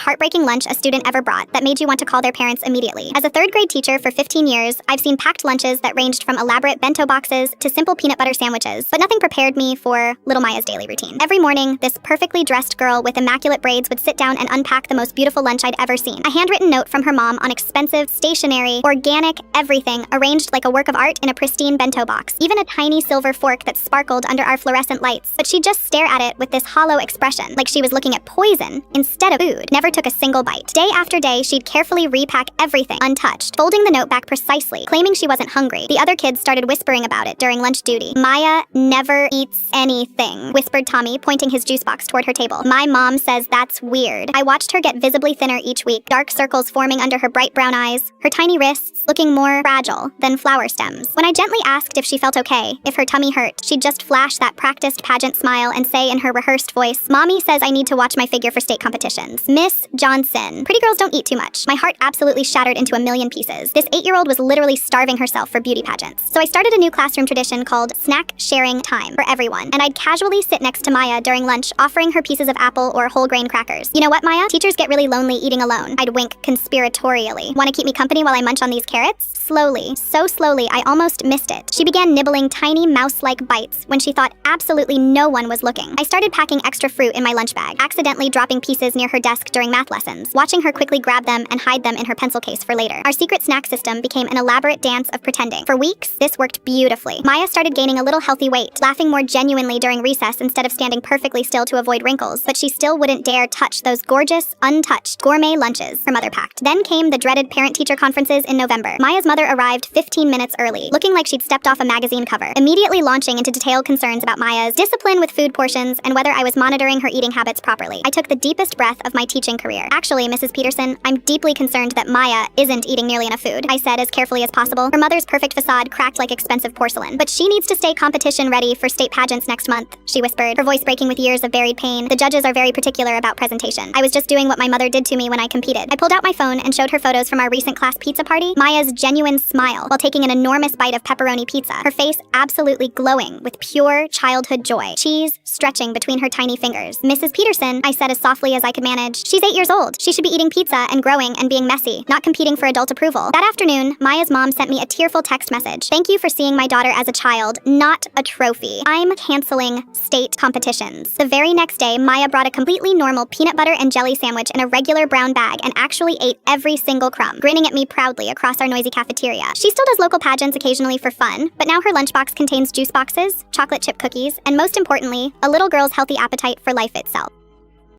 heartbreaking lunch a student ever brought that made you want to call their parents immediately? As a third grade teacher for 15 years, I've seen packed lunches that ranged from elaborate bento boxes to simple peanut butter sandwiches, but nothing prepared me for little Maya's daily routine. Every morning, this perfectly dressed girl with immaculate braids would sit down and unpack the most beautiful lunch I'd ever seen. A handwritten note from her mom on expensive, stationery, organic, everything arranged like a work of art in a pristine bento box. Even a tiny silver fork that sparkled under our fluorescent lights. But she'd just stare at it with this hollow expression, like she was looking at poison instead of food. Never took a single bite. Day after day, she'd carefully repack everything, untouched, folding the note back precisely, claiming she wasn't hungry. The other kids started whispering about it during lunch duty. "Maya never eats anything," whispered Tommy, pointing his juice box toward her table. "My mom says that's weird." I watched her get visibly thinner each week, dark circles forming under her bright brown eyes, her tiny wrists looking more fragile than flower stems. When I gently asked if she felt okay, if her tummy hurt, she'd just flash that practiced pageant smile and say in her rehearsed voice, "Mommy says I need to watch my figure for state competitions." Miss Johnson. Pretty girls don't eat too much. My heart absolutely shattered into a million pieces. This 8-year-old was literally starving herself for beauty pageants. So I started a new classroom tradition called snack sharing time for everyone, and I'd casually sit next to Maya during lunch, offering her pieces of apple or whole grain crackers. "You know what, Maya? Teachers get really lonely eating alone." I'd wink conspiratorially. "Want to keep me company while I munch on these carrots?" Slowly, so slowly, I almost missed it. She began nibbling tiny mouse-like bites when she thought absolutely no one was looking. I started packing extra fruit in my lunch bag, accidentally dropping pieces near her desk during math lessons, watching her quickly grab them and hide them in her pencil case for later. Our secret snack system became an elaborate dance of pretending. For weeks, this worked beautifully. Maya started gaining a little healthy weight, laughing more genuinely during recess instead of standing perfectly still to avoid wrinkles, but she still wouldn't dare touch those gorgeous, untouched, gourmet lunches her mother packed. Then came the dreaded parent-teacher conferences in November. Maya's mother arrived 15 minutes early, looking like she'd stepped off a magazine cover, immediately launching into detailed concerns about Maya's discipline with food portions and whether I was monitoring her eating habits properly. I took the deepest breath of my teaching career. "Actually, Mrs. Peterson, I'm deeply concerned that Maya isn't eating nearly enough food," I said as carefully as possible. Her mother's perfect facade cracked like expensive porcelain. "But she needs to stay competition ready for state pageants next month," she whispered, her voice breaking with years of buried pain. "The judges are very particular about presentation." I was just doing what my mother did to me when I competed. I pulled out my phone and showed her photos from our recent class pizza party. Maya's genuine smile while taking an enormous bite of pepperoni pizza, her face absolutely glowing with pure childhood joy, cheese stretching between her tiny fingers. "Mrs. Peterson," I said as softly as I could manage, "she's 8 years old. She should be eating pizza and growing and being messy, not competing for adult approval." That afternoon, Maya's mom sent me a tearful text message. "Thank you for seeing my daughter as a child, not a trophy. I'm canceling state competitions." The very next day, Maya brought a completely normal peanut butter and jelly sandwich in a regular brown bag and actually ate every single crumb, grinning at me proudly across our noisy cafeteria. She still does local pageants occasionally for fun, but now her lunchbox contains juice boxes, chocolate chip cookies, and most importantly, a little girl's healthy appetite for life itself.